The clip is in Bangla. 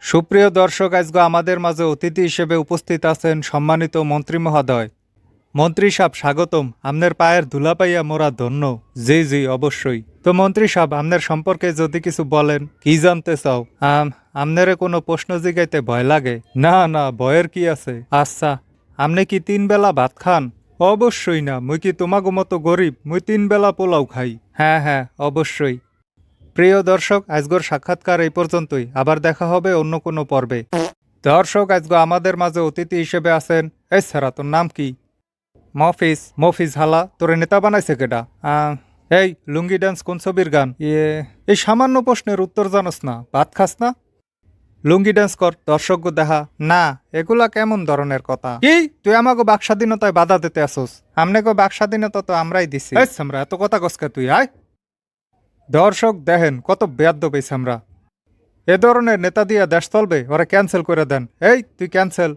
সুপ্রিয় দর্শক, আজকে আমাদের মাঝে অতিথি হিসেবে উপস্থিত আছেন সম্মানিত মন্ত্রী মহোদয়। মন্ত্রী সাহেব স্বাগতম। আমনের পায়ের ধুলা পাইয়া মোরা ধন্য। জি জি, অবশ্যই। তো মন্ত্রী সাহেব, আমনের সম্পর্কে যদি কিছু বলেন, কি জানতে চাও? আমনেরে কোনো প্রশ্ন জিগাইতে ভয় লাগে? না না, ভয়ের কি আছে। আচ্ছা, আমনে কি 3 বেলা ভাত খান? অবশ্যই না, মুই কি তোমাগো মতো গরিব? মুই 3 বেলা পোলাও খাই। হ্যাঁ হ্যাঁ, অবশ্যই। প্রিয় দর্শক, আজকের সাক্ষাৎকার এই পর্যন্তই। আবার দেখা হবে অন্য কোনো পর্বে। দর্শক, আজকে আমাদের মাঝে অতিথি হিসেবে আছেন, এই সারা, তোর নাম কি? মফিজ। মফিজ হালা, তোরে নেতা বানাইছে কেডা? এই লুঙ্গি ডান্স কোন ছবির গান? এই সামান্য প্রশ্নের উত্তর জানোস না? ভাত খাস না? লুঙ্গি ডান্স কর, দর্শক দেখা। না, এগুলা কেমন ধরনের কথা? কি তুই আমাকে বাক স্বাধীনতায় বাধা দিতে আসোস? আমনেকে বাক স্বাধীনতা তো আমরাই দিছি। আমরা এত কথা কসকা তুই আয়। দর্শক দেখেন কত বেয়াদ্দ পেয়েছে আমরা। এ ধরনের নেতা দিয়ে দেশ চলবে? ওরা ক্যান্সেল করে দেন। এই তুই ক্যান্সেল।